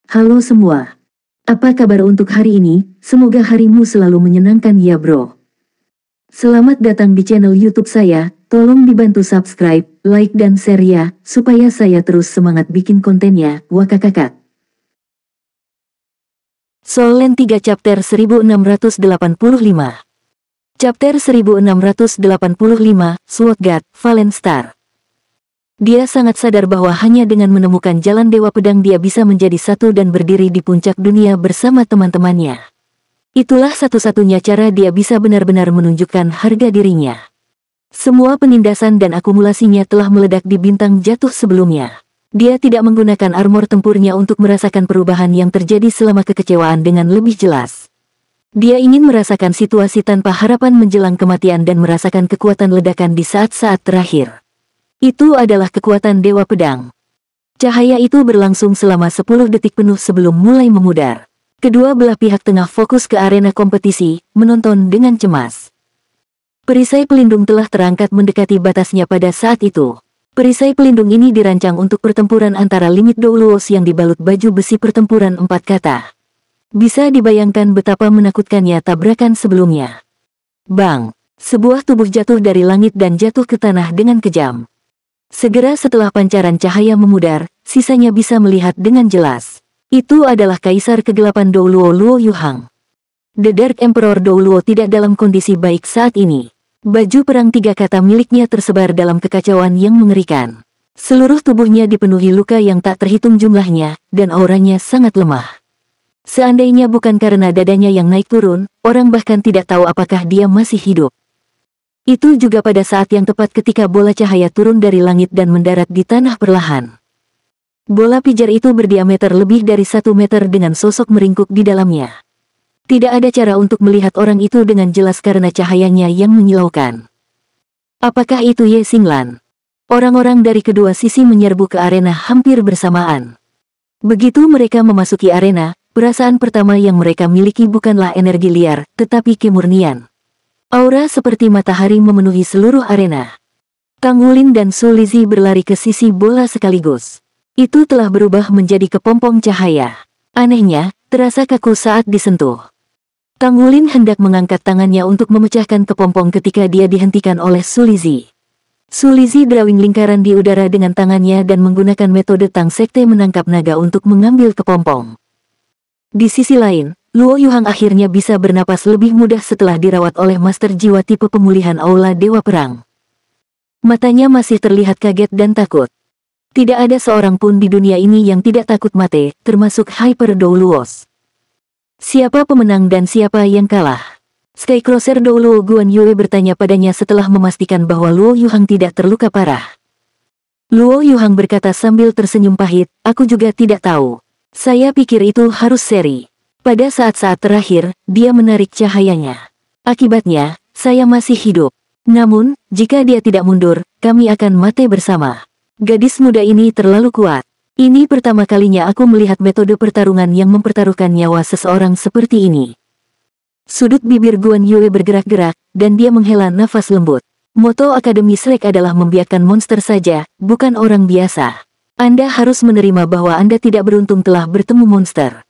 Halo semua. Apa kabar untuk hari ini? Semoga harimu selalu menyenangkan ya bro. Selamat datang di channel YouTube saya. Tolong dibantu subscribe, like dan share ya, supaya saya terus semangat bikin kontennya. Wakakakak. Soul Land 3 Chapter 1685. Chapter 1685, Sword God, Valen Star. Dia sangat sadar bahwa hanya dengan menemukan jalan Dewa Pedang dia bisa menjadi satu dan berdiri di puncak dunia bersama teman-temannya. Itulah satu-satunya cara dia bisa benar-benar menunjukkan harga dirinya. Semua penindasan dan akumulasinya telah meledak di bintang jatuh sebelumnya. Dia tidak menggunakan armor tempurnya untuk merasakan perubahan yang terjadi selama kekecewaan dengan lebih jelas. Dia ingin merasakan situasi tanpa harapan menjelang kematian dan merasakan kekuatan ledakan di saat-saat terakhir. Itu adalah kekuatan Dewa Pedang. Cahaya itu berlangsung selama 10 detik penuh sebelum mulai memudar. Kedua belah pihak tengah fokus ke arena kompetisi, menonton dengan cemas. Perisai pelindung telah terangkat mendekati batasnya pada saat itu. Perisai pelindung ini dirancang untuk pertempuran antara limit Doulos yang dibalut baju besi pertempuran 4 kata. Bisa dibayangkan betapa menakutkannya tabrakan sebelumnya. Bang! Sebuah tubuh jatuh dari langit dan jatuh ke tanah dengan kejam. Segera setelah pancaran cahaya memudar, sisanya bisa melihat dengan jelas. Itu adalah Kaisar Kegelapan Douluo Luo Yuhang. The Dark Emperor Douluo tidak dalam kondisi baik saat ini. Baju perang 3 kata miliknya tersebar dalam kekacauan yang mengerikan. Seluruh tubuhnya dipenuhi luka yang tak terhitung jumlahnya, dan auranya sangat lemah. Seandainya bukan karena dadanya yang naik turun, orang bahkan tidak tahu apakah dia masih hidup. Itu juga pada saat yang tepat ketika bola cahaya turun dari langit dan mendarat di tanah perlahan. Bola pijar itu berdiameter lebih dari 1 meter dengan sosok meringkuk di dalamnya. Tidak ada cara untuk melihat orang itu dengan jelas karena cahayanya yang menyilaukan. Apakah itu Ye Xinglan? Orang-orang dari kedua sisi menyerbu ke arena hampir bersamaan. Begitu mereka memasuki arena, perasaan pertama yang mereka miliki bukanlah energi liar, tetapi kemurnian. Aura seperti matahari memenuhi seluruh arena. Tang Wulin dan Su Lizhi berlari ke sisi bola sekaligus. Itu telah berubah menjadi kepompong cahaya. Anehnya, terasa kaku saat disentuh. Tang Wulin hendak mengangkat tangannya untuk memecahkan kepompong ketika dia dihentikan oleh Su Lizhi. Su Lizhi drawing lingkaran di udara dengan tangannya dan menggunakan metode Tang Sekte menangkap naga untuk mengambil kepompong. Di sisi lain, Luo Yuhang akhirnya bisa bernapas lebih mudah setelah dirawat oleh Master Jiwa tipe pemulihan Aula Dewa Perang. Matanya masih terlihat kaget dan takut. Tidak ada seorang pun di dunia ini yang tidak takut mati, termasuk Hyper Doulos. Siapa pemenang dan siapa yang kalah? Skycrosser Douluo Guan Yue bertanya padanya setelah memastikan bahwa Luo Yuhang tidak terluka parah. Luo Yuhang berkata sambil tersenyum pahit, aku juga tidak tahu. Saya pikir itu harus seri. Pada saat-saat terakhir, dia menarik cahayanya. Akibatnya, saya masih hidup. Namun, jika dia tidak mundur, kami akan mati bersama. Gadis muda ini terlalu kuat. Ini pertama kalinya aku melihat metode pertarungan yang mempertaruhkan nyawa seseorang seperti ini. Sudut bibir Guan Yue bergerak-gerak, dan dia menghela nafas lembut. Moto Akademi Shrek adalah membiarkan monster saja, bukan orang biasa. Anda harus menerima bahwa Anda tidak beruntung telah bertemu monster.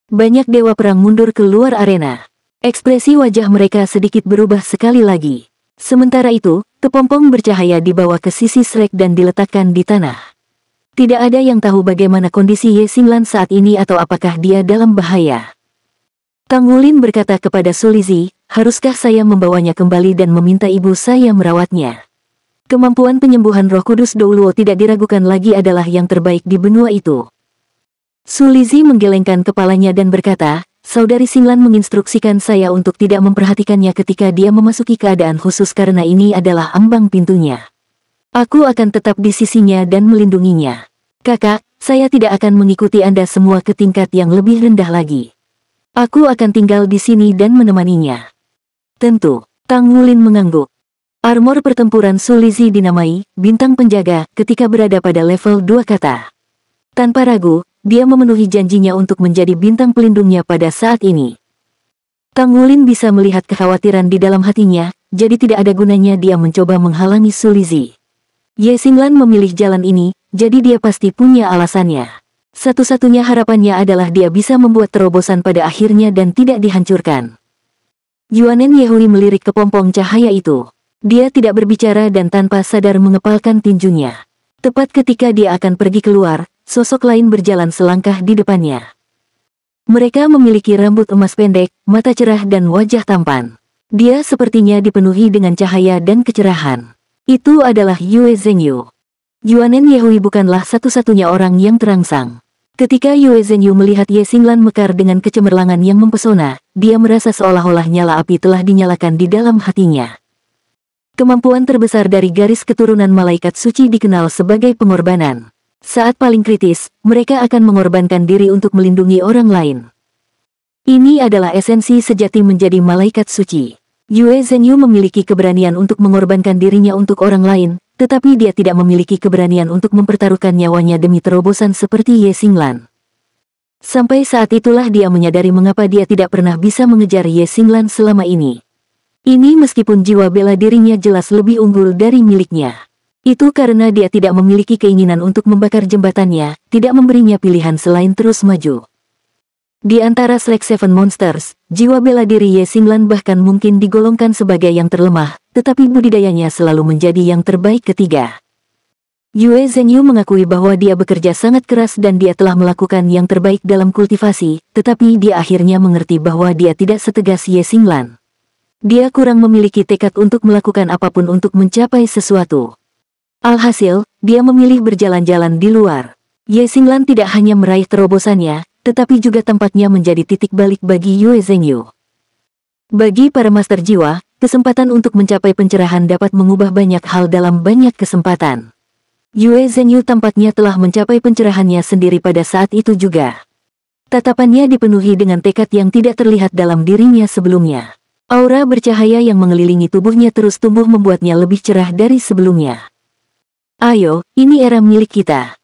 Banyak dewa perang mundur ke luar arena. Ekspresi wajah mereka sedikit berubah sekali lagi. Sementara itu, kepompong bercahaya dibawa ke sisi Shrek dan diletakkan di tanah. Tidak ada yang tahu bagaimana kondisi Ye Xinglan saat ini atau apakah dia dalam bahaya. Tang Wulin berkata kepada Su Lizhi, haruskah saya membawanya kembali dan meminta ibu saya merawatnya? Kemampuan penyembuhan Roh Kudus Douluo tidak diragukan lagi adalah yang terbaik di benua itu. Su Lizhi menggelengkan kepalanya dan berkata, Saudari Xinglan menginstruksikan saya untuk tidak memperhatikannya ketika dia memasuki keadaan khusus karena ini adalah ambang pintunya. Aku akan tetap di sisinya dan melindunginya. Kakak, saya tidak akan mengikuti Anda semua ke tingkat yang lebih rendah lagi. Aku akan tinggal di sini dan menemaninya. Tentu, Tang Wulin mengangguk. Armor pertempuran Su Lizhi dinamai Bintang Penjaga ketika berada pada level 2 kata. Tanpa ragu, dia memenuhi janjinya untuk menjadi bintang pelindungnya pada saat ini. Tang Wulin bisa melihat kekhawatiran di dalam hatinya, jadi tidak ada gunanya dia mencoba menghalangi Su Lizhi. Ye Xinglan memilih jalan ini, jadi dia pasti punya alasannya. Satu-satunya harapannya adalah dia bisa membuat terobosan pada akhirnya dan tidak dihancurkan. Yuanen Yehui melirik kepompong cahaya itu. Dia tidak berbicara dan tanpa sadar mengepalkan tinjunya. Tepat ketika dia akan pergi keluar, sosok lain berjalan selangkah di depannya. Mereka memiliki rambut emas pendek, mata cerah dan wajah tampan. Dia sepertinya dipenuhi dengan cahaya dan kecerahan. Itu adalah Yue Zhengyu. Yuanen Yehui bukanlah satu-satunya orang yang terangsang. Ketika Yue Zhengyu melihat Ye Xinglan mekar dengan kecemerlangan yang mempesona, dia merasa seolah-olah nyala api telah dinyalakan di dalam hatinya. Kemampuan terbesar dari garis keturunan malaikat suci dikenal sebagai pengorbanan. Saat paling kritis, mereka akan mengorbankan diri untuk melindungi orang lain. Ini adalah esensi sejati menjadi malaikat suci. Yue Zhengyu memiliki keberanian untuk mengorbankan dirinya untuk orang lain, tetapi dia tidak memiliki keberanian untuk mempertaruhkan nyawanya demi terobosan seperti Ye Xinglan. Sampai saat itulah dia menyadari mengapa dia tidak pernah bisa mengejar Ye Xinglan selama ini. Ini meskipun jiwa bela dirinya jelas lebih unggul dari miliknya. Itu karena dia tidak memiliki keinginan untuk membakar jembatannya, tidak memberinya pilihan selain terus maju. Di antara Slack Seven Monsters, jiwa bela diri Ye Xinglan bahkan mungkin digolongkan sebagai yang terlemah, tetapi budidayanya selalu menjadi yang terbaik ketiga. Yue Zhengyu mengakui bahwa dia bekerja sangat keras dan dia telah melakukan yang terbaik dalam kultivasi, tetapi dia akhirnya mengerti bahwa dia tidak setegas Ye Xinglan. Dia kurang memiliki tekad untuk melakukan apapun untuk mencapai sesuatu. Alhasil, dia memilih berjalan-jalan di luar. Ye Xinglan tidak hanya meraih terobosannya, tetapi juga tampaknya menjadi titik balik bagi Yue Zhengyu. Bagi para master jiwa, kesempatan untuk mencapai pencerahan dapat mengubah banyak hal dalam banyak kesempatan. Yue Zhengyu tampaknya telah mencapai pencerahannya sendiri pada saat itu juga. Tatapannya dipenuhi dengan tekad yang tidak terlihat dalam dirinya sebelumnya. Aura bercahaya yang mengelilingi tubuhnya terus tumbuh membuatnya lebih cerah dari sebelumnya. Ayo, ini era milik kita.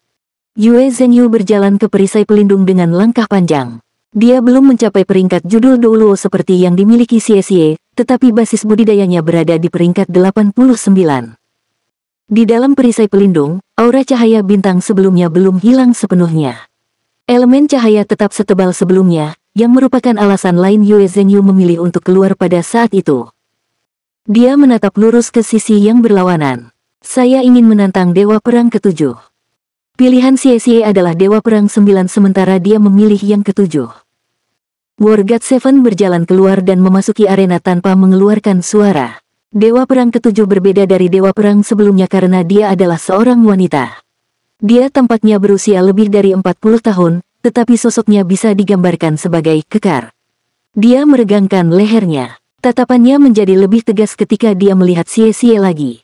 Yue Zhengyu berjalan ke perisai pelindung dengan langkah panjang. Dia belum mencapai peringkat judul Douluo seperti yang dimiliki Xie, tetapi basis budidayanya berada di peringkat 89. Di dalam perisai pelindung, aura cahaya bintang sebelumnya belum hilang sepenuhnya. Elemen cahaya tetap setebal sebelumnya, yang merupakan alasan lain Yue Zhengyu memilih untuk keluar pada saat itu. Dia menatap lurus ke sisi yang berlawanan. Saya ingin menantang Dewa Perang ke-7. Pilihan Xie adalah Dewa Perang 9 sementara dia memilih yang ke-7. War God 7 berjalan keluar dan memasuki arena tanpa mengeluarkan suara. Dewa Perang ke-7 berbeda dari Dewa Perang sebelumnya karena dia adalah seorang wanita. Dia tampaknya berusia lebih dari 40 tahun, tetapi sosoknya bisa digambarkan sebagai kekar. Dia meregangkan lehernya. Tatapannya menjadi lebih tegas ketika dia melihat Xie lagi.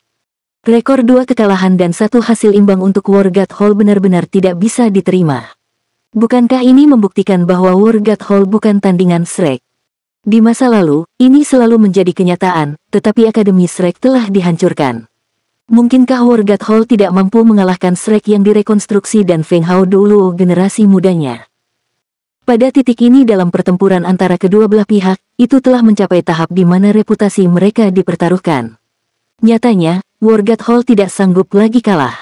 Rekor 2 kekalahan dan 1 hasil imbang untuk War God Hall benar-benar tidak bisa diterima. Bukankah ini membuktikan bahwa War God Hall bukan tandingan Shrek? Di masa lalu, ini selalu menjadi kenyataan, tetapi Akademi Shrek telah dihancurkan. Mungkinkah War God Hall tidak mampu mengalahkan Shrek yang direkonstruksi dan Feng Hao Douluo generasi mudanya? Pada titik ini dalam pertempuran antara kedua belah pihak, itu telah mencapai tahap di mana reputasi mereka dipertaruhkan. Nyatanya, War God Hall tidak sanggup lagi kalah.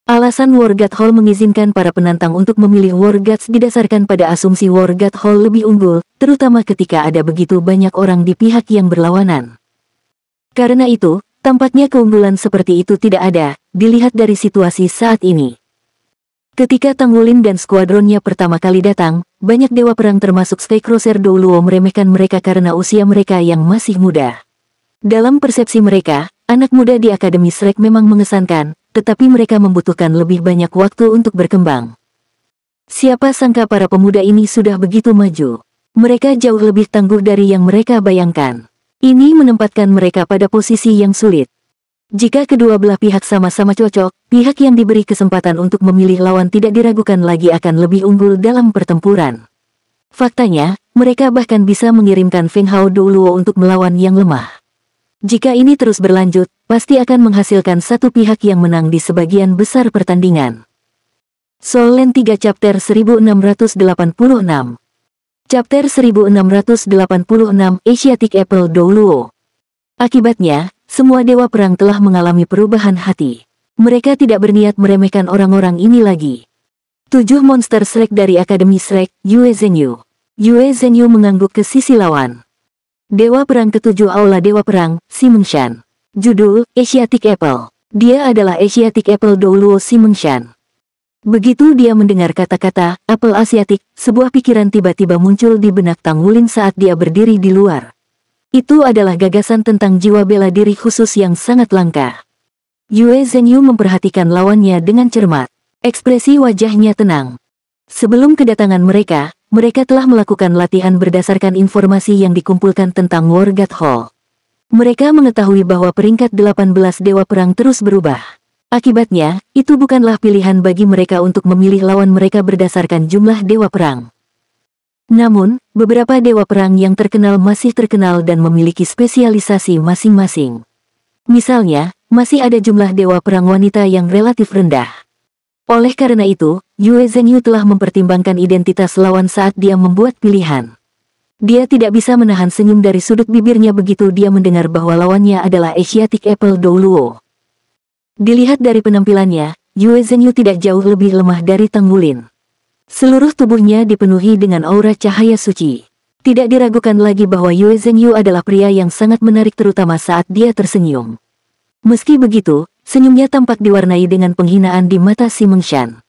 Alasan War God Hall mengizinkan para penantang untuk memilih War Gods didasarkan pada asumsi War God Hall lebih unggul, terutama ketika ada begitu banyak orang di pihak yang berlawanan. Karena itu, tampaknya keunggulan seperti itu tidak ada, dilihat dari situasi saat ini. Ketika Tanggulin dan skuadronnya pertama kali datang, banyak dewa perang termasuk Skycrosser Douluo meremehkan mereka karena usia mereka yang masih muda. Dalam persepsi mereka, anak muda di Akademi Shrek memang mengesankan, tetapi mereka membutuhkan lebih banyak waktu untuk berkembang. Siapa sangka para pemuda ini sudah begitu maju. Mereka jauh lebih tangguh dari yang mereka bayangkan. Ini menempatkan mereka pada posisi yang sulit. Jika kedua belah pihak sama-sama cocok, pihak yang diberi kesempatan untuk memilih lawan tidak diragukan lagi akan lebih unggul dalam pertempuran. Faktanya, mereka bahkan bisa mengirimkan Feng Hao Douluo untuk melawan yang lemah. Jika ini terus berlanjut, pasti akan menghasilkan satu pihak yang menang di sebagian besar pertandingan. Soul Land 3 Chapter 1686 Chapter 1686 Asiatic Apple Douluo. Akibatnya, semua dewa perang telah mengalami perubahan hati. Mereka tidak berniat meremehkan orang-orang ini lagi. 7 monster Shrek dari Akademi Shrek, Yue Zhenyu. Yue Zhenyu mengangguk ke sisi lawan. Dewa Perang ke-7 Aula Dewa Perang, Ximengshan. Judul, Asiatic Apple. Dia adalah Asiatic Apple Douluo Ximengshan. Begitu dia mendengar kata-kata, apel Asiatik, sebuah pikiran tiba-tiba muncul di benak Tang Wulin saat dia berdiri di luar. Itu adalah gagasan tentang jiwa bela diri khusus yang sangat langka. Yue Zhenyu memperhatikan lawannya dengan cermat. Ekspresi wajahnya tenang. Sebelum kedatangan mereka telah melakukan latihan berdasarkan informasi yang dikumpulkan tentang War God Hall. Mereka mengetahui bahwa peringkat 18 Dewa Perang terus berubah. Akibatnya, itu bukanlah pilihan bagi mereka untuk memilih lawan mereka berdasarkan jumlah Dewa Perang. Namun, beberapa Dewa Perang yang terkenal masih terkenal dan memiliki spesialisasi masing-masing. Misalnya, masih ada jumlah Dewa Perang wanita yang relatif rendah. Oleh karena itu, Yue Zhenyu telah mempertimbangkan identitas lawan saat dia membuat pilihan. Dia tidak bisa menahan senyum dari sudut bibirnya begitu dia mendengar bahwa lawannya adalah Asiatic Apple Douluo. Dilihat dari penampilannya, Yue Zhenyu tidak jauh lebih lemah dari Tang Wulin. Seluruh tubuhnya dipenuhi dengan aura cahaya suci. Tidak diragukan lagi bahwa Yue Zhenyu adalah pria yang sangat menarik terutama saat dia tersenyum. Meski begitu, senyumnya tampak diwarnai dengan penghinaan di mata Ximengshan.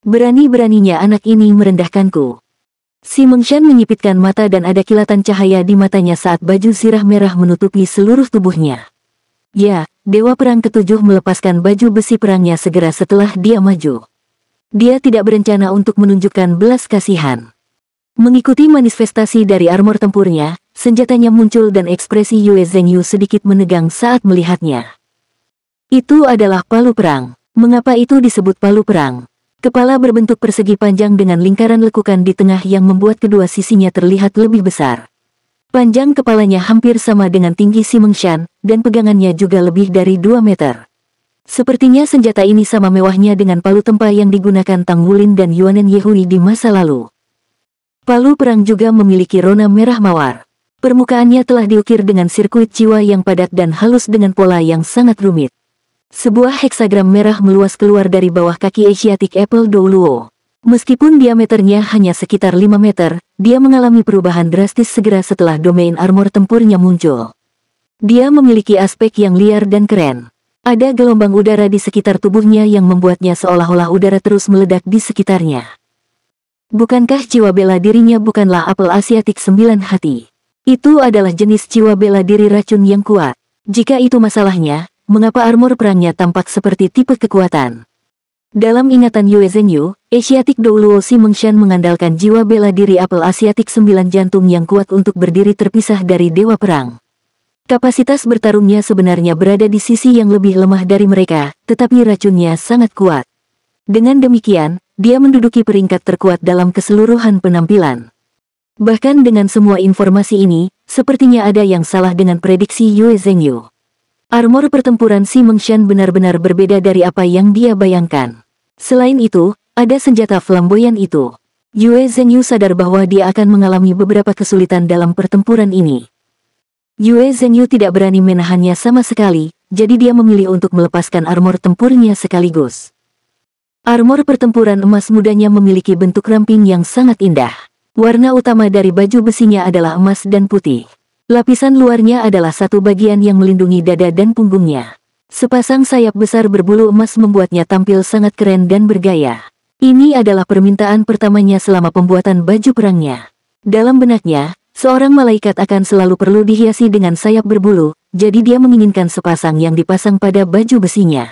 Berani-beraninya anak ini merendahkanku. Ximengshan menyipitkan mata dan ada kilatan cahaya di matanya saat baju zirah merah menutupi seluruh tubuhnya. Ya, Dewa Perang ke-7 melepaskan baju besi perangnya segera setelah dia maju. Dia tidak berencana untuk menunjukkan belas kasihan. Mengikuti manifestasi dari armor tempurnya, senjatanya muncul dan ekspresi Yue Zhenyu sedikit menegang saat melihatnya. Itu adalah palu perang. Mengapa itu disebut palu perang? Kepala berbentuk persegi panjang dengan lingkaran lekukan di tengah yang membuat kedua sisinya terlihat lebih besar. Panjang kepalanya hampir sama dengan tinggi Ximengshan, dan pegangannya juga lebih dari 2 meter. Sepertinya senjata ini sama mewahnya dengan palu tempa yang digunakan Tang Wulin dan Yuanen Yehui di masa lalu. Palu perang juga memiliki rona merah mawar. Permukaannya telah diukir dengan sirkuit jiwa yang padat dan halus dengan pola yang sangat rumit. Sebuah heksagram merah meluas keluar dari bawah kaki Asiatic Apple Douluo. Meskipun diameternya hanya sekitar 5 meter, dia mengalami perubahan drastis segera setelah domain armor tempurnya muncul. Dia memiliki aspek yang liar dan keren. Ada gelombang udara di sekitar tubuhnya yang membuatnya seolah-olah udara terus meledak di sekitarnya. Bukankah jiwa bela dirinya bukanlah apel Asiatik 9 hati? Itu adalah jenis jiwa bela diri racun yang kuat. Jika itu masalahnya, mengapa armor perangnya tampak seperti tipe kekuatan? Dalam ingatan Yue Zhenyu, Asiatic Douluo Ximengshan mengandalkan jiwa bela diri apel Asiatik 9 jantung yang kuat untuk berdiri terpisah dari Dewa Perang. Kapasitas bertarungnya sebenarnya berada di sisi yang lebih lemah dari mereka, tetapi racunnya sangat kuat. Dengan demikian, dia menduduki peringkat terkuat dalam keseluruhan penampilan. Bahkan dengan semua informasi ini, sepertinya ada yang salah dengan prediksi Yue Zhenyu. Armor pertempuran Ximengshan benar-benar berbeda dari apa yang dia bayangkan. Selain itu, ada senjata flamboyan itu. Yue Zhenyu sadar bahwa dia akan mengalami beberapa kesulitan dalam pertempuran ini. Yue Zhenyu tidak berani menahannya sama sekali, jadi dia memilih untuk melepaskan armor tempurnya sekaligus. Armor pertempuran emas mudanya memiliki bentuk ramping yang sangat indah. Warna utama dari baju besinya adalah emas dan putih. Lapisan luarnya adalah satu bagian yang melindungi dada dan punggungnya. Sepasang sayap besar berbulu emas membuatnya tampil sangat keren dan bergaya. Ini adalah permintaan pertamanya selama pembuatan baju perangnya. Dalam benaknya, seorang malaikat akan selalu perlu dihiasi dengan sayap berbulu, jadi dia menginginkan sepasang yang dipasang pada baju besinya.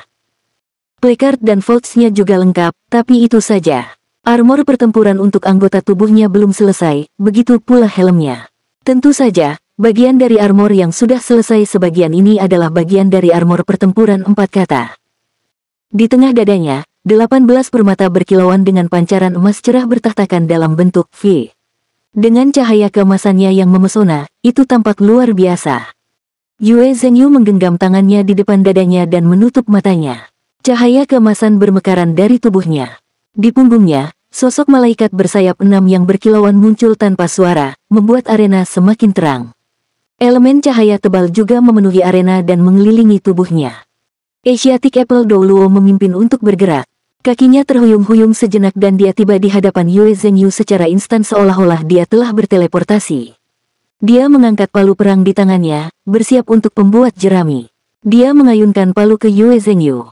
Placard dan folds-nya juga lengkap, tapi itu saja. Armor pertempuran untuk anggota tubuhnya belum selesai, begitu pula helmnya. Tentu saja, bagian dari armor yang sudah selesai sebagian ini adalah bagian dari armor pertempuran 4 kata. Di tengah dadanya, 18 permata berkilauan dengan pancaran emas cerah bertahtakan dalam bentuk V. Dengan cahaya keemasannya yang memesona, itu tampak luar biasa. Yue Zhenyu menggenggam tangannya di depan dadanya dan menutup matanya. Cahaya keemasan bermekaran dari tubuhnya. Di punggungnya, sosok malaikat bersayap 6 yang berkilauan muncul tanpa suara, membuat arena semakin terang. Elemen cahaya tebal juga memenuhi arena dan mengelilingi tubuhnya. Asiatic Apple Douluo memimpin untuk bergerak. Kakinya terhuyung-huyung sejenak dan dia tiba di hadapan Yue Zhengyu secara instan seolah-olah dia telah berteleportasi. Dia mengangkat palu perang di tangannya, bersiap untuk pembuat jerami. Dia mengayunkan palu ke Yue Zhengyu.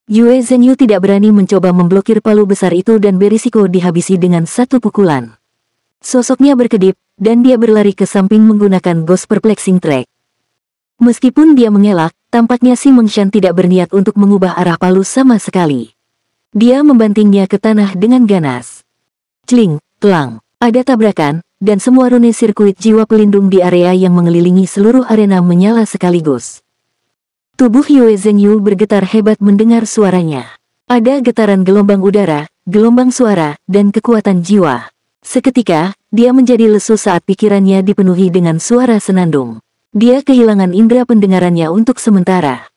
Yue Zhengyu tidak berani mencoba memblokir palu besar itu dan berisiko dihabisi dengan satu pukulan. Sosoknya berkedip, dan dia berlari ke samping menggunakan Ghost Perplexing Track. Meskipun dia mengelak, tampaknya Si Mengshan tidak berniat untuk mengubah arah palu sama sekali. Dia membantingnya ke tanah dengan ganas. Cling, telang, ada tabrakan, dan semua rune sirkuit jiwa pelindung di area yang mengelilingi seluruh arena menyala sekaligus. Tubuh Yue Zhengyu bergetar hebat mendengar suaranya. Ada getaran gelombang udara, gelombang suara, dan kekuatan jiwa. Seketika, dia menjadi lesu saat pikirannya dipenuhi dengan suara senandung. Dia kehilangan indera pendengarannya untuk sementara.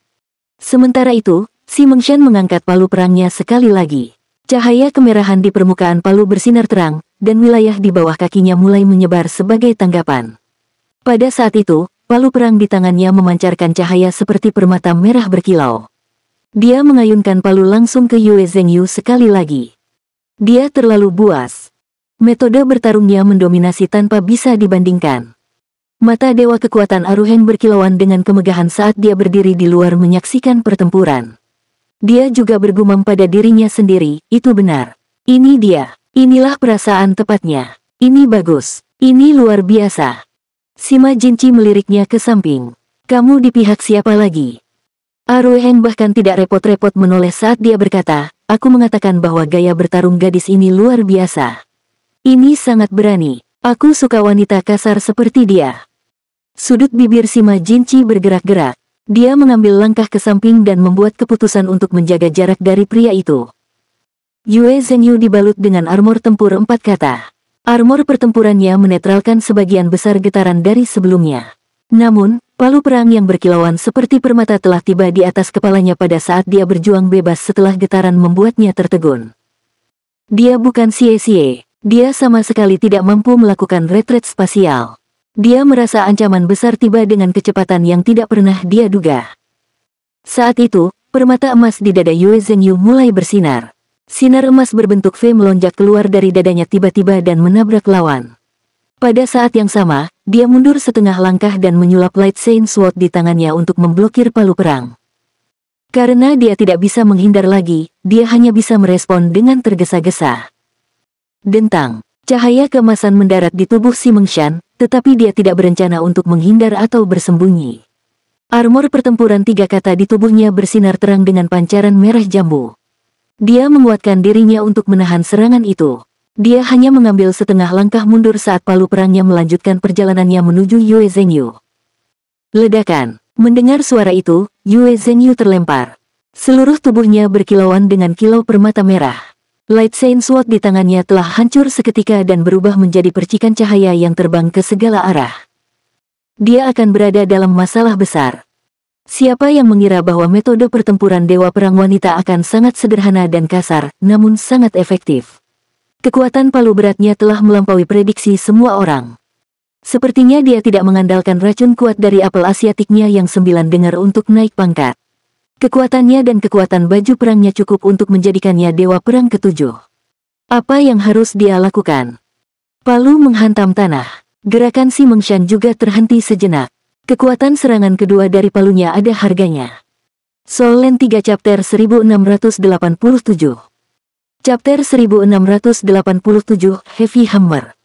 Sementara itu, Si Mengshan mengangkat palu perangnya sekali lagi. Cahaya kemerahan di permukaan palu bersinar terang, dan wilayah di bawah kakinya mulai menyebar sebagai tanggapan. Pada saat itu, palu perang di tangannya memancarkan cahaya seperti permata merah berkilau. Dia mengayunkan palu langsung ke Yue Zhengyu sekali lagi. Dia terlalu buas. Metode bertarungnya mendominasi tanpa bisa dibandingkan. Mata Dewa Kekuatan Aruhen berkilauan dengan kemegahan saat dia berdiri di luar menyaksikan pertempuran. Dia juga bergumam pada dirinya sendiri, itu benar. Ini dia. Inilah perasaan tepatnya. Ini bagus. Ini luar biasa. Sima Jinchi meliriknya ke samping. Kamu di pihak siapa lagi? Aruhen bahkan tidak repot-repot menoleh saat dia berkata, aku mengatakan bahwa gaya bertarung gadis ini luar biasa. Ini sangat berani. Aku suka wanita kasar seperti dia. Sudut bibir Sima Jinchi bergerak-gerak. Dia mengambil langkah ke samping dan membuat keputusan untuk menjaga jarak dari pria itu. Yue Zhengyu dibalut dengan armor tempur 4 kata. Armor pertempurannya menetralkan sebagian besar getaran dari sebelumnya. Namun, palu perang yang berkilauan seperti permata telah tiba di atas kepalanya pada saat dia berjuang bebas setelah getaran membuatnya tertegun. Dia bukan cie-cie. Dia sama sekali tidak mampu melakukan retret spasial. Dia merasa ancaman besar tiba dengan kecepatan yang tidak pernah dia duga. Saat itu, permata emas di dada Yue Zhengyu mulai bersinar. Sinar emas berbentuk V melonjak keluar dari dadanya tiba-tiba dan menabrak lawan. Pada saat yang sama, dia mundur setengah langkah dan menyulap Light Chain Sword di tangannya untuk memblokir palu perang. Karena dia tidak bisa menghindar lagi, dia hanya bisa merespon dengan tergesa-gesa. Dentang, cahaya keemasan mendarat di tubuh Si Mengshan, tetapi dia tidak berencana untuk menghindar atau bersembunyi. Armor pertempuran 3 kata di tubuhnya bersinar terang dengan pancaran merah jambu. Dia menguatkan dirinya untuk menahan serangan itu. Dia hanya mengambil setengah langkah mundur saat palu perangnya melanjutkan perjalanannya menuju Yue Zhengyu. Ledakan. Mendengar suara itu, Yue Zhengyu terlempar. Seluruh tubuhnya berkilauan dengan kilau permata merah. Light Chain Sword di tangannya telah hancur seketika dan berubah menjadi percikan cahaya yang terbang ke segala arah. Dia akan berada dalam masalah besar. Siapa yang mengira bahwa metode pertempuran Dewa Perang Wanita akan sangat sederhana dan kasar, namun sangat efektif. Kekuatan palu beratnya telah melampaui prediksi semua orang. Sepertinya dia tidak mengandalkan racun kuat dari apel asiatiknya yang 9 dengar untuk naik pangkat. Kekuatannya dan kekuatan baju perangnya cukup untuk menjadikannya Dewa Perang ke-7. Apa yang harus dia lakukan? Palu menghantam tanah. Gerakan Si Mengshan juga terhenti sejenak. Kekuatan serangan kedua dari palunya ada harganya. Soul Land 3 Chapter 1687. Chapter 1687 Heavy Hammer.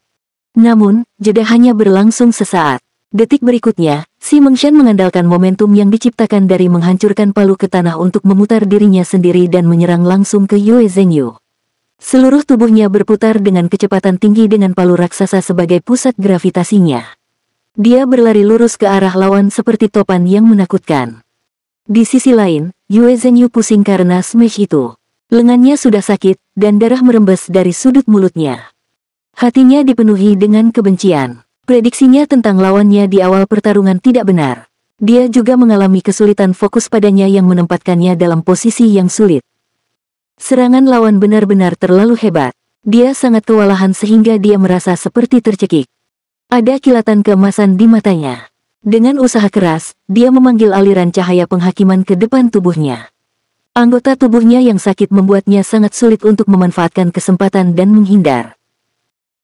Namun, jeda hanya berlangsung sesaat. Detik berikutnya, Si Mengshan mengandalkan momentum yang diciptakan dari menghancurkan palu ke tanah untuk memutar dirinya sendiri dan menyerang langsung ke Yue Zhengyu. Seluruh tubuhnya berputar dengan kecepatan tinggi dengan palu raksasa sebagai pusat gravitasinya. Dia berlari lurus ke arah lawan seperti topan yang menakutkan. Di sisi lain, Yue Zhengyu pusing karena smash itu. Lengannya sudah sakit, dan darah merembes dari sudut mulutnya. Hatinya dipenuhi dengan kebencian. Prediksinya tentang lawannya di awal pertarungan tidak benar. Dia juga mengalami kesulitan fokus padanya yang menempatkannya dalam posisi yang sulit. Serangan lawan benar-benar terlalu hebat. Dia sangat kewalahan sehingga dia merasa seperti tercekik. Ada kilatan keemasan di matanya. Dengan usaha keras, dia memanggil aliran cahaya penghakiman ke depan tubuhnya. Anggota tubuhnya yang sakit membuatnya sangat sulit untuk memanfaatkan kesempatan dan menghindar.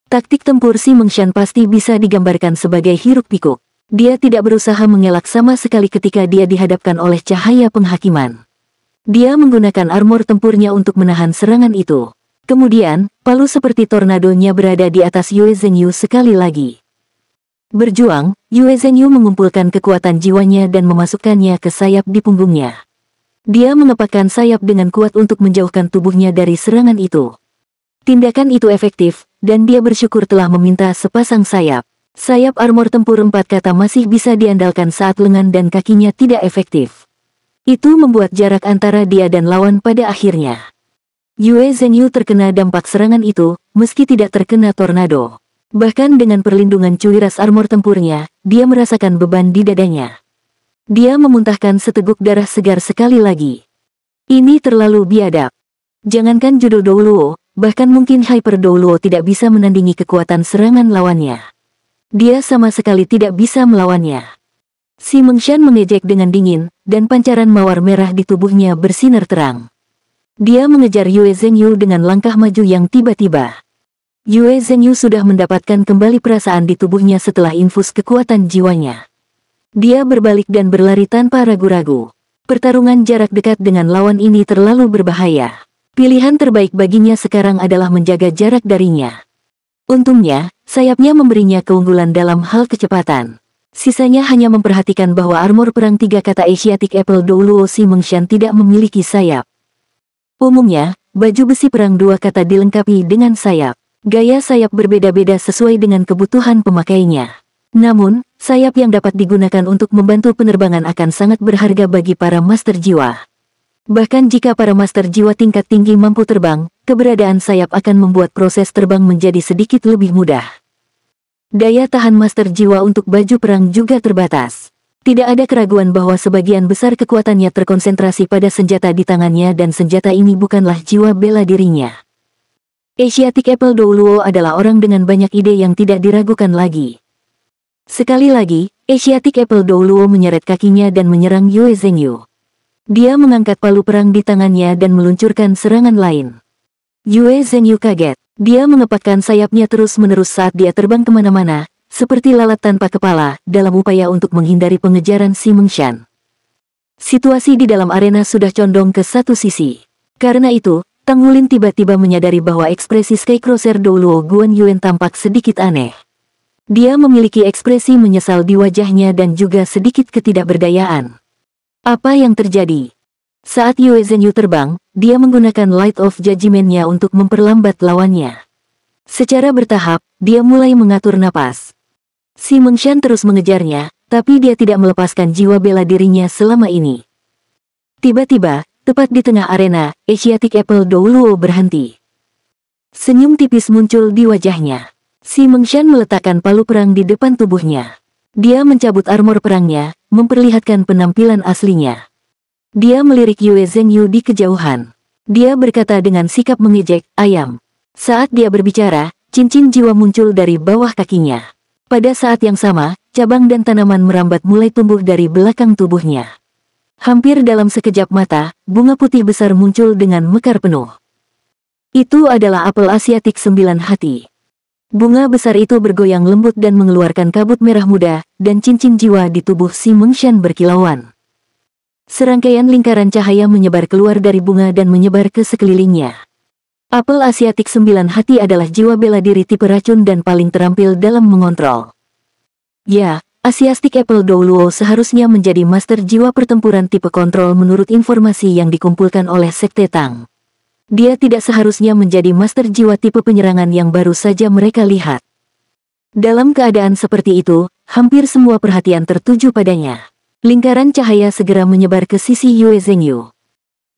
Taktik tempur Si Mengshan pasti bisa digambarkan sebagai hiruk-pikuk. Dia tidak berusaha mengelak sama sekali ketika dia dihadapkan oleh cahaya penghakiman. Dia menggunakan armor tempurnya untuk menahan serangan itu. Kemudian, palu seperti tornadonya berada di atas Yue Zhenyu sekali lagi. Berjuang, Yue Zhenyu mengumpulkan kekuatan jiwanya dan memasukkannya ke sayap di punggungnya. Dia mengepakkan sayap dengan kuat untuk menjauhkan tubuhnya dari serangan itu. Tindakan itu efektif, dan dia bersyukur telah meminta sepasang sayap. Sayap armor tempur 4 kata masih bisa diandalkan saat lengan dan kakinya tidak efektif. Itu membuat jarak antara dia dan lawan pada akhirnya. Yue Zhenyu terkena dampak serangan itu, meski tidak terkena tornado. Bahkan dengan perlindungan cuiras armor tempurnya, dia merasakan beban di dadanya. Dia memuntahkan seteguk darah segar sekali lagi. Ini terlalu biadab. Jangankan judul Douluo, bahkan mungkin Hyper Douluo tidak bisa menandingi kekuatan serangan lawannya. Dia sama sekali tidak bisa melawannya. Si Mengshan mengejek dengan dingin, dan pancaran mawar merah di tubuhnya bersinar terang. Dia mengejar Yue Zhenyu dengan langkah maju yang tiba-tiba. Yue Zhenyu sudah mendapatkan kembali perasaan di tubuhnya setelah infus kekuatan jiwanya. Dia berbalik dan berlari tanpa ragu-ragu. Pertarungan jarak dekat dengan lawan ini terlalu berbahaya. Pilihan terbaik baginya sekarang adalah menjaga jarak darinya. Untungnya, sayapnya memberinya keunggulan dalam hal kecepatan. Sisanya hanya memperhatikan bahwa armor perang 3 kata Asiatic Apple Douluo Si Mengshan tidak memiliki sayap. Umumnya, baju besi perang 2 kata dilengkapi dengan sayap. Gaya sayap berbeda-beda sesuai dengan kebutuhan pemakainya. Namun, sayap yang dapat digunakan untuk membantu penerbangan akan sangat berharga bagi para master jiwa. Bahkan jika para master jiwa tingkat tinggi mampu terbang, keberadaan sayap akan membuat proses terbang menjadi sedikit lebih mudah. Daya tahan master jiwa untuk baju perang juga terbatas. Tidak ada keraguan bahwa sebagian besar kekuatannya terkonsentrasi pada senjata di tangannya dan senjata ini bukanlah jiwa bela dirinya. Asiatic Apple Douluo adalah orang dengan banyak ide yang tidak diragukan lagi. Sekali lagi, Asiatic Apple Douluo menyeret kakinya dan menyerang Yue Zhenyu. Dia mengangkat palu perang di tangannya dan meluncurkan serangan lain. Yue Zhenyu kaget. Dia mengepakkan sayapnya terus-menerus saat dia terbang kemana-mana, seperti lalat tanpa kepala, dalam upaya untuk menghindari pengejaran Si Mengshan. Situasi di dalam arena sudah condong ke satu sisi. Karena itu, Tang Wulin tiba-tiba menyadari bahwa ekspresi Skycrosser Douluo Guan Yuan tampak sedikit aneh. Dia memiliki ekspresi menyesal di wajahnya dan juga sedikit ketidakberdayaan. Apa yang terjadi? Saat Yue Zhenyu terbang, dia menggunakan Light of Judgment-nya untuk memperlambat lawannya. Secara bertahap, dia mulai mengatur napas. Si Mengshan terus mengejarnya, tapi dia tidak melepaskan jiwa bela dirinya selama ini. Tiba-tiba, tepat di tengah arena, Asiatic Apple Douluo berhenti. Senyum tipis muncul di wajahnya. Si Mengshan meletakkan palu perang di depan tubuhnya. Dia mencabut armor perangnya, memperlihatkan penampilan aslinya. Dia melirik Yue Zhenyu di kejauhan. Dia berkata dengan sikap mengejek, "Ayam." Saat dia berbicara, cincin jiwa muncul dari bawah kakinya. Pada saat yang sama, cabang dan tanaman merambat mulai tumbuh dari belakang tubuhnya. Hampir dalam sekejap mata, bunga putih besar muncul dengan mekar penuh. Itu adalah apel Asiatik 9 hati. Bunga besar itu bergoyang lembut dan mengeluarkan kabut merah muda, dan cincin jiwa di tubuh Si Mengshan berkilauan. Serangkaian lingkaran cahaya menyebar keluar dari bunga dan menyebar ke sekelilingnya. Apel Asiatik 9 hati adalah jiwa bela diri tipe racun dan paling terampil dalam mengontrol. Ya, Asiatic Apple Douluo seharusnya menjadi master jiwa pertempuran tipe kontrol menurut informasi yang dikumpulkan oleh Sekte Tang. Dia tidak seharusnya menjadi master jiwa tipe penyerangan yang baru saja mereka lihat. Dalam keadaan seperti itu, hampir semua perhatian tertuju padanya. Lingkaran cahaya segera menyebar ke sisi Yue Zhenyu.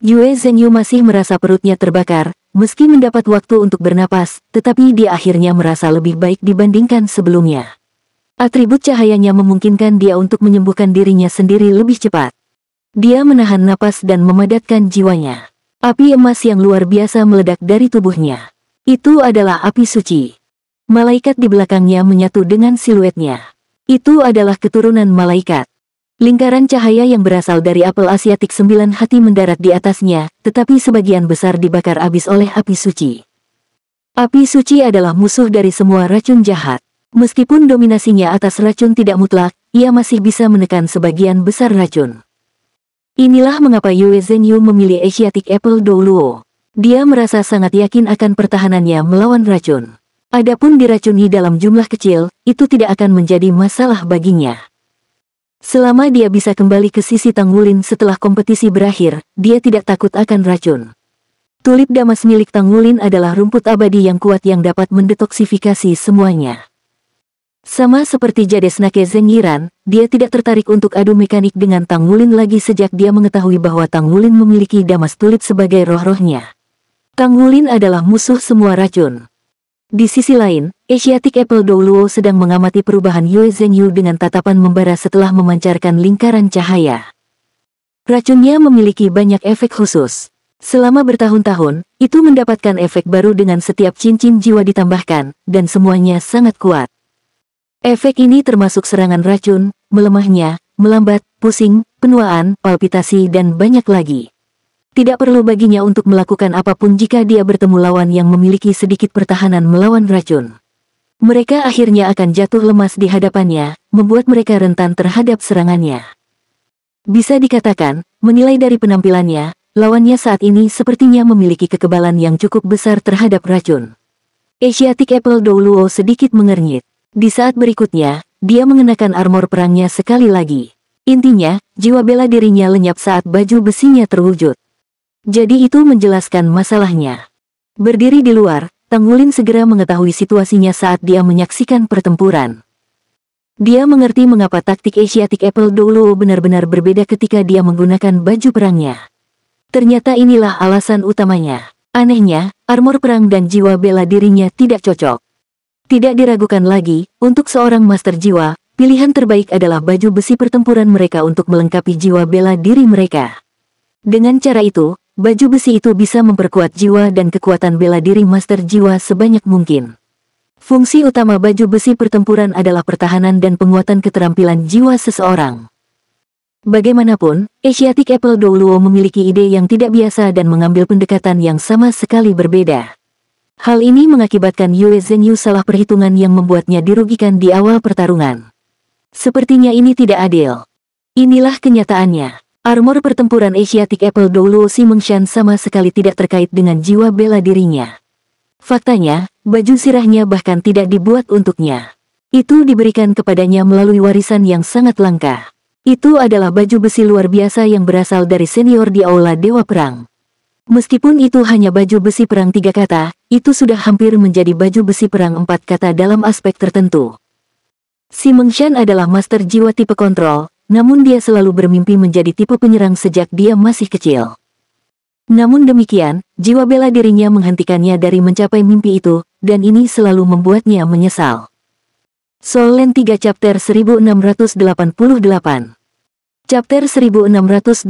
Yue Zhenyu masih merasa perutnya terbakar, meski mendapat waktu untuk bernapas, tetapi dia akhirnya merasa lebih baik dibandingkan sebelumnya. Atribut cahayanya memungkinkan dia untuk menyembuhkan dirinya sendiri lebih cepat. Dia menahan napas dan memadatkan jiwanya. Api emas yang luar biasa meledak dari tubuhnya. Itu adalah api suci. Malaikat di belakangnya menyatu dengan siluetnya. Itu adalah keturunan malaikat. Lingkaran cahaya yang berasal dari apel Asiatik 9 hati mendarat di atasnya, tetapi sebagian besar dibakar habis oleh api suci. Api suci adalah musuh dari semua racun jahat. Meskipun dominasinya atas racun tidak mutlak, ia masih bisa menekan sebagian besar racun. Inilah mengapa Yue Zhenyu memilih Asiatic Apple Douluo. Dia merasa sangat yakin akan pertahanannya melawan racun. Adapun diracuni dalam jumlah kecil, itu tidak akan menjadi masalah baginya. Selama dia bisa kembali ke sisi Tang Wulin setelah kompetisi berakhir, dia tidak takut akan racun. Tulip damas milik Tang Wulin adalah rumput abadi yang kuat yang dapat mendetoksifikasi semuanya. Sama seperti Jade Snake Zheng Yiran, dia tidak tertarik untuk adu mekanik dengan Tang Wulin lagi sejak dia mengetahui bahwa Tang Wulin memiliki damas tulip sebagai roh-rohnya. Tang Wulin adalah musuh semua racun. Di sisi lain, Asiatic Apple Douluo sedang mengamati perubahan Yue Zhenyu dengan tatapan membara setelah memancarkan lingkaran cahaya. Racunnya memiliki banyak efek khusus. Selama bertahun-tahun, itu mendapatkan efek baru dengan setiap cincin jiwa ditambahkan, dan semuanya sangat kuat. Efek ini termasuk serangan racun, melemahnya, melambat, pusing, penuaan, palpitasi dan banyak lagi. Tidak perlu baginya untuk melakukan apapun jika dia bertemu lawan yang memiliki sedikit pertahanan melawan racun. Mereka akhirnya akan jatuh lemas di hadapannya, membuat mereka rentan terhadap serangannya. Bisa dikatakan, menilai dari penampilannya, lawannya saat ini sepertinya memiliki kekebalan yang cukup besar terhadap racun. Asiatic Apple Douluo sedikit mengernyit. Di saat berikutnya, dia mengenakan armor perangnya sekali lagi. Intinya, jiwa bela dirinya lenyap saat baju besinya terwujud. Jadi itu menjelaskan masalahnya. Berdiri di luar, Tang Wulin segera mengetahui situasinya saat dia menyaksikan pertempuran. Dia mengerti mengapa taktik Asiatic Apple Douluo benar-benar berbeda ketika dia menggunakan baju perangnya. Ternyata inilah alasan utamanya. Anehnya, armor perang dan jiwa bela dirinya tidak cocok. Tidak diragukan lagi, untuk seorang master jiwa, pilihan terbaik adalah baju besi pertempuran mereka untuk melengkapi jiwa bela diri mereka. Dengan cara itu, baju besi itu bisa memperkuat jiwa dan kekuatan bela diri master jiwa sebanyak mungkin. Fungsi utama baju besi pertempuran adalah pertahanan dan penguatan keterampilan jiwa seseorang. Bagaimanapun, Asiatic Apple Douluo memiliki ide yang tidak biasa dan mengambil pendekatan yang sama sekali berbeda. Hal ini mengakibatkan Yue Zhenyu salah perhitungan yang membuatnya dirugikan di awal pertarungan. Sepertinya ini tidak adil. Inilah kenyataannya. Armor pertempuran Asiatic Apple Douluo Si Mengshan sama sekali tidak terkait dengan jiwa bela dirinya. Faktanya, baju sirahnya bahkan tidak dibuat untuknya. Itu diberikan kepadanya melalui warisan yang sangat langka. Itu adalah baju besi luar biasa yang berasal dari senior di Aula Dewa Perang. Meskipun itu hanya baju besi perang 3 kata, itu sudah hampir menjadi baju besi perang 4 kata dalam aspek tertentu. Si Mengshan adalah master jiwa tipe kontrol, namun dia selalu bermimpi menjadi tipe penyerang sejak dia masih kecil. Namun demikian, jiwa bela dirinya menghentikannya dari mencapai mimpi itu, dan ini selalu membuatnya menyesal. Soul Land 3 Chapter 1688 Chapter 1688,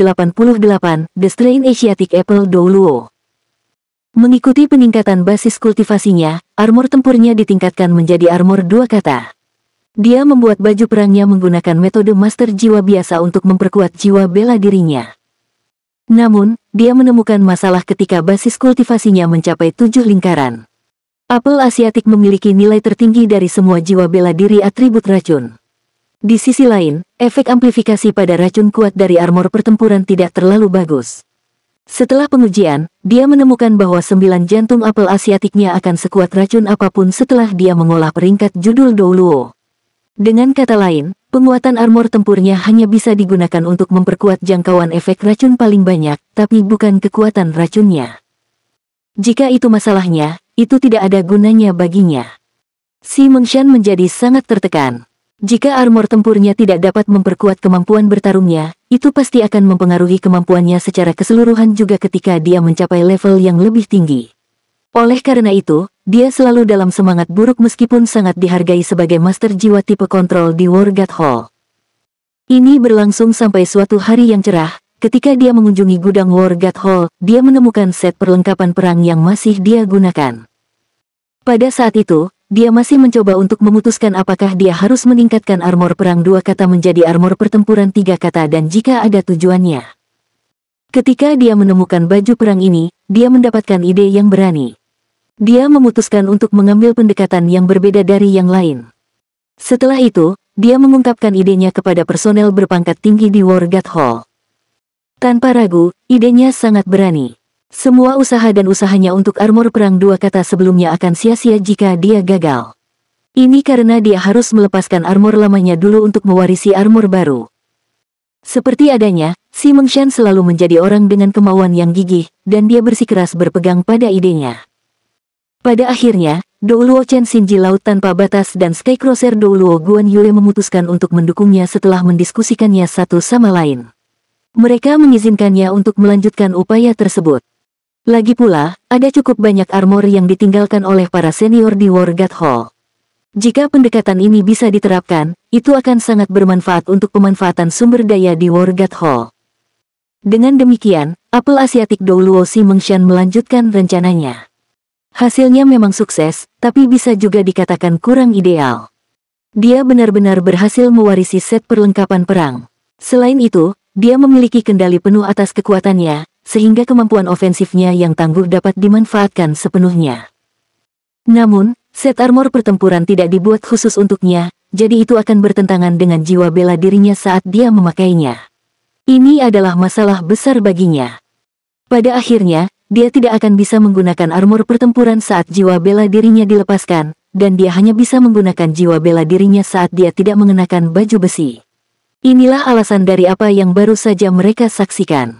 The Strain Asiatic Apple Douluo. Mengikuti peningkatan basis kultivasinya, armor tempurnya ditingkatkan menjadi armor 2 kata. Dia membuat baju perangnya menggunakan metode master jiwa biasa untuk memperkuat jiwa bela dirinya. Namun, dia menemukan masalah ketika basis kultivasinya mencapai 7 lingkaran. Apel Asiatik memiliki nilai tertinggi dari semua jiwa bela diri atribut racun. Di sisi lain, efek amplifikasi pada racun kuat dari armor pertempuran tidak terlalu bagus. Setelah pengujian, dia menemukan bahwa 9 jantung apel Asiatiknya akan sekuat racun apapun setelah dia mengolah peringkat judul Douluo. Dengan kata lain, penguatan armor tempurnya hanya bisa digunakan untuk memperkuat jangkauan efek racun paling banyak, tapi bukan kekuatan racunnya. Jika itu masalahnya, itu tidak ada gunanya baginya. Si Mengshan menjadi sangat tertekan. Jika armor tempurnya tidak dapat memperkuat kemampuan bertarungnya, itu pasti akan mempengaruhi kemampuannya secara keseluruhan juga ketika dia mencapai level yang lebih tinggi. Oleh karena itu, dia selalu dalam semangat buruk meskipun sangat dihargai sebagai master jiwa tipe kontrol di War God Hall. Ini berlangsung sampai suatu hari yang cerah, ketika dia mengunjungi gudang War God Hall, dia menemukan set perlengkapan perang yang masih dia gunakan. Pada saat itu, dia masih mencoba untuk memutuskan apakah dia harus meningkatkan armor perang 2 kata menjadi armor pertempuran 3 kata dan jika ada tujuannya. Ketika dia menemukan baju perang ini, dia mendapatkan ide yang berani. Dia memutuskan untuk mengambil pendekatan yang berbeda dari yang lain. Setelah itu, dia mengungkapkan idenya kepada personel berpangkat tinggi di War God Hall. Tanpa ragu, idenya sangat berani. Semua usaha dan usahanya untuk armor perang 2 kata sebelumnya akan sia-sia jika dia gagal. Ini karena dia harus melepaskan armor lamanya dulu untuk mewarisi armor baru. Seperti adanya, Si Mengshan selalu menjadi orang dengan kemauan yang gigih, dan dia bersikeras berpegang pada idenya. Pada akhirnya, Douluo Chen Shinji Laut Tanpa Batas dan Skycrosser Douluo Guan Yue memutuskan untuk mendukungnya setelah mendiskusikannya satu sama lain. Mereka mengizinkannya untuk melanjutkan upaya tersebut. Lagi pula, ada cukup banyak armor yang ditinggalkan oleh para senior di War God Hall. Jika pendekatan ini bisa diterapkan, itu akan sangat bermanfaat untuk pemanfaatan sumber daya di War God Hall. Dengan demikian, apel Asiatik Douluo Si Mengshan melanjutkan rencananya. Hasilnya memang sukses, tapi bisa juga dikatakan kurang ideal. Dia benar-benar berhasil mewarisi set perlengkapan perang. Selain itu, dia memiliki kendali penuh atas kekuatannya, sehingga kemampuan ofensifnya yang tangguh dapat dimanfaatkan sepenuhnya. Namun, set armor pertempuran tidak dibuat khusus untuknya, jadi itu akan bertentangan dengan jiwa bela dirinya saat dia memakainya. Ini adalah masalah besar baginya. Pada akhirnya, dia tidak akan bisa menggunakan armor pertempuran saat jiwa bela dirinya dilepaskan, dan dia hanya bisa menggunakan jiwa bela dirinya saat dia tidak mengenakan baju besi. Inilah alasan dari apa yang baru saja mereka saksikan.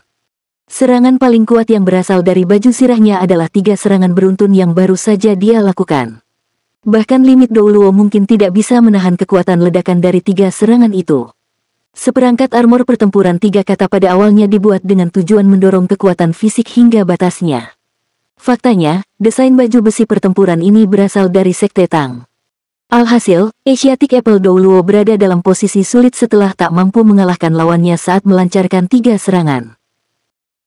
Serangan paling kuat yang berasal dari baju sirahnya adalah 3 serangan beruntun yang baru saja dia lakukan. Bahkan limit Douluo mungkin tidak bisa menahan kekuatan ledakan dari 3 serangan itu. Seperangkat armor pertempuran 3 kata pada awalnya dibuat dengan tujuan mendorong kekuatan fisik hingga batasnya. Faktanya, desain baju besi pertempuran ini berasal dari Sekte Tang. Alhasil, Asiatic Apple Douluo berada dalam posisi sulit setelah tak mampu mengalahkan lawannya saat melancarkan 3 serangan.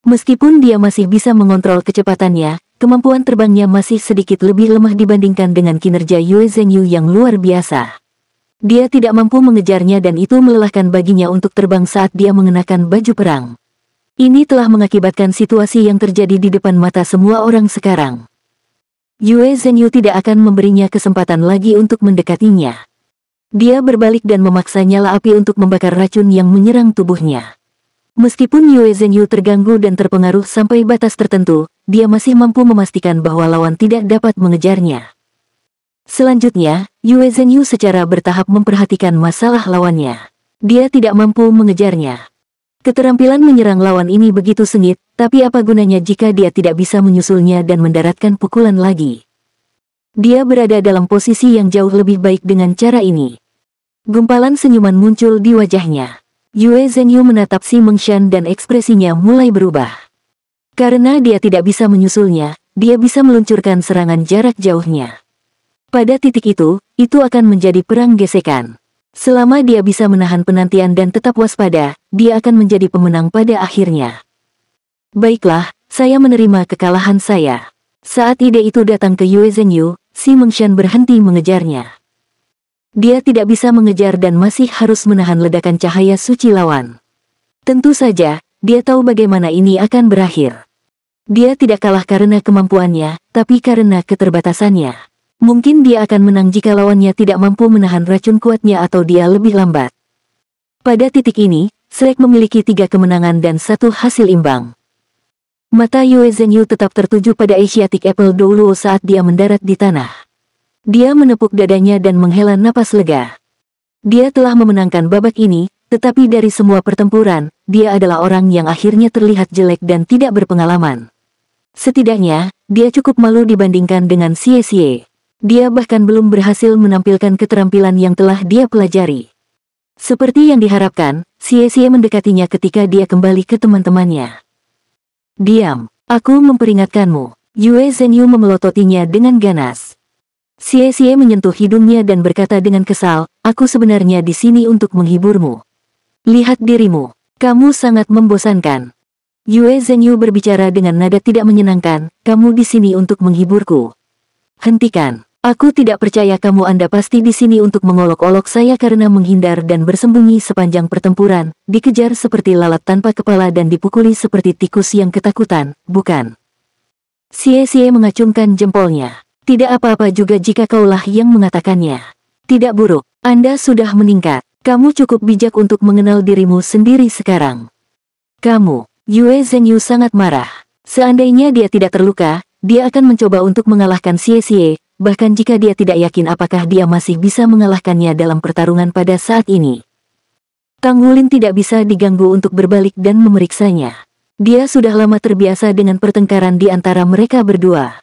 Meskipun dia masih bisa mengontrol kecepatannya, kemampuan terbangnya masih sedikit lebih lemah dibandingkan dengan kinerja Yue Zhenyu yang luar biasa. Dia tidak mampu mengejarnya dan itu melelahkan baginya untuk terbang saat dia mengenakan baju perang. Ini telah mengakibatkan situasi yang terjadi di depan mata semua orang sekarang. Yue Zhenyu tidak akan memberinya kesempatan lagi untuk mendekatinya. Dia berbalik dan memaksa nyala api untuk membakar racun yang menyerang tubuhnya. Meskipun Yue Zhenyu terganggu dan terpengaruh sampai batas tertentu, dia masih mampu memastikan bahwa lawan tidak dapat mengejarnya. Selanjutnya, Yue Zhenyu secara bertahap memperhatikan masalah lawannya. Dia tidak mampu mengejarnya. Keterampilan menyerang lawan ini begitu sengit, tapi apa gunanya jika dia tidak bisa menyusulnya dan mendaratkan pukulan lagi? Dia berada dalam posisi yang jauh lebih baik dengan cara ini. Gumpalan senyuman muncul di wajahnya. Yue Zhenyu menatap Si Mengshan dan ekspresinya mulai berubah. Karena dia tidak bisa menyusulnya, dia bisa meluncurkan serangan jarak jauhnya. Pada titik itu akan menjadi perang gesekan. Selama dia bisa menahan penantian dan tetap waspada, dia akan menjadi pemenang pada akhirnya. Baiklah, saya menerima kekalahan saya. Saat ide itu datang ke Yue Zhenyu, Si Mengshan berhenti mengejarnya. Dia tidak bisa mengejar dan masih harus menahan ledakan cahaya suci lawan. Tentu saja, dia tahu bagaimana ini akan berakhir. Dia tidak kalah karena kemampuannya, tapi karena keterbatasannya. Mungkin dia akan menang jika lawannya tidak mampu menahan racun kuatnya atau dia lebih lambat. Pada titik ini, Shrek memiliki 3 kemenangan dan 1 hasil imbang. Mata Yue Zhenyu tetap tertuju pada Asiatic Apple Douluo saat dia mendarat di tanah. Dia menepuk dadanya dan menghela napas lega. Dia telah memenangkan babak ini, tetapi dari semua pertempuran, dia adalah orang yang akhirnya terlihat jelek dan tidak berpengalaman. Setidaknya, dia cukup malu dibandingkan dengan Xie. Dia bahkan belum berhasil menampilkan keterampilan yang telah dia pelajari. Seperti yang diharapkan, Xie mendekatinya ketika dia kembali ke teman-temannya. Diam, aku memperingatkanmu. Yue Zhenyu memelototinya dengan ganas. Xie menyentuh hidungnya dan berkata dengan kesal, aku sebenarnya di sini untuk menghiburmu. Lihat dirimu, kamu sangat membosankan. Yue Zhenyu berbicara dengan nada tidak menyenangkan, kamu di sini untuk menghiburku. Hentikan, Aku tidak percaya kamu. Anda pasti di sini untuk mengolok-olok saya karena menghindar dan bersembunyi sepanjang pertempuran, dikejar seperti lalat tanpa kepala dan dipukuli seperti tikus yang ketakutan, bukan? Xie mengacungkan jempolnya. Tidak apa-apa juga jika kaulah yang mengatakannya. Tidak buruk, Anda sudah meningkat. Kamu cukup bijak untuk mengenal dirimu sendiri sekarang. Kamu, Yue Zhengyu sangat marah. Seandainya dia tidak terluka, dia akan mencoba untuk mengalahkan Xie. Bahkan jika dia tidak yakin apakah dia masih bisa mengalahkannya dalam pertarungan pada saat ini. Tang Wulin tidak bisa diganggu untuk berbalik dan memeriksanya. Dia sudah lama terbiasa dengan pertengkaran di antara mereka berdua.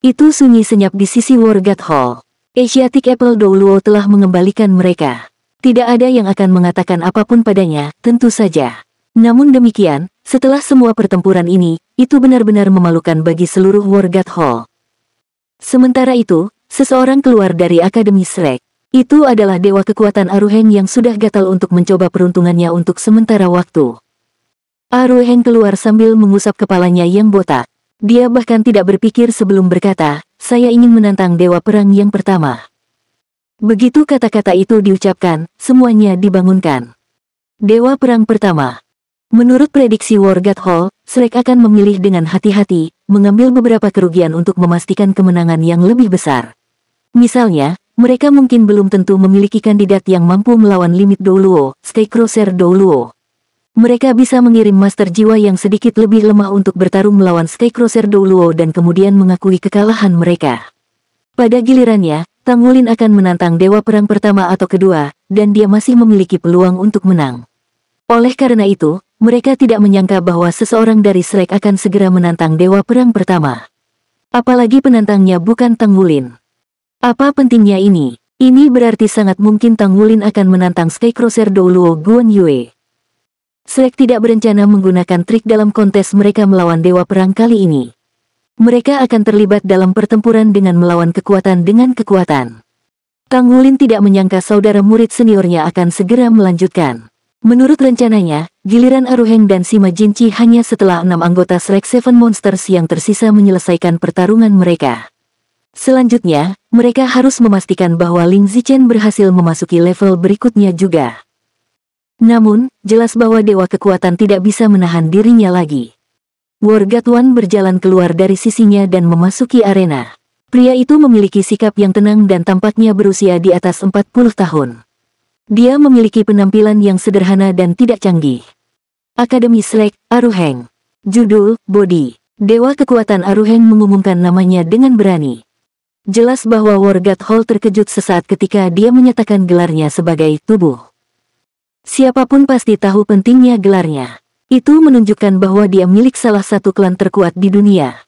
Itu sunyi senyap di sisi Wargat Hall. Asiatic Apple Douluo telah mengembalikan mereka. Tidak ada yang akan mengatakan apapun padanya, tentu saja. Namun demikian, setelah semua pertempuran ini, itu benar-benar memalukan bagi seluruh Wargat Hall. Sementara itu, seseorang keluar dari Akademi Shrek. Itu adalah dewa kekuatan Aruheng yang sudah gatal untuk mencoba peruntungannya untuk sementara waktu. Aruheng keluar sambil mengusap kepalanya yang botak. Dia bahkan tidak berpikir sebelum berkata, saya ingin menantang dewa perang yang pertama. Begitu kata-kata itu diucapkan, semuanya dibangunkan. Dewa perang pertama. Menurut prediksi Wargat Hall, Shrek akan memilih dengan hati-hati, mengambil beberapa kerugian untuk memastikan kemenangan yang lebih besar. Misalnya, mereka mungkin belum tentu memiliki kandidat yang mampu melawan limit Douluo, Skycrosser Douluo. Mereka bisa mengirim master jiwa yang sedikit lebih lemah untuk bertarung melawan Skycrosser Douluo dan kemudian mengakui kekalahan mereka. Pada gilirannya, Tang Wulin akan menantang dewa perang pertama atau kedua, dan dia masih memiliki peluang untuk menang. Oleh karena itu, mereka tidak menyangka bahwa seseorang dari Shrek akan segera menantang dewa perang pertama. Apalagi penantangnya bukan Tang Wulin. Apa pentingnya ini? Ini berarti sangat mungkin Tang Wulin akan menantang Skycrosser Douluo Guan Yue. Shrek tidak berencana menggunakan trik dalam kontes mereka melawan dewa perang kali ini. Mereka akan terlibat dalam pertempuran dengan melawan kekuatan dengan kekuatan. Tang Wulin tidak menyangka saudara murid seniornya akan segera melanjutkan. Menurut rencananya, giliran Aruheng dan Sima Jinchi hanya setelah 6 anggota Shrek Seven Monsters yang tersisa menyelesaikan pertarungan mereka. Selanjutnya, mereka harus memastikan bahwa Ling Zichen berhasil memasuki level berikutnya juga. Namun, jelas bahwa dewa kekuatan tidak bisa menahan dirinya lagi. Wargat Wan berjalan keluar dari sisinya dan memasuki arena. Pria itu memiliki sikap yang tenang dan tampaknya berusia di atas 40 tahun. Dia memiliki penampilan yang sederhana dan tidak canggih. Akademi Shrek, Aruheng. Judul, Body. Dewa kekuatan Aruheng mengumumkan namanya dengan berani. Jelas bahwa Wargat Hall terkejut sesaat ketika dia menyatakan gelarnya sebagai tubuh. Siapapun pasti tahu pentingnya gelarnya. Itu menunjukkan bahwa dia milik salah satu klan terkuat di dunia.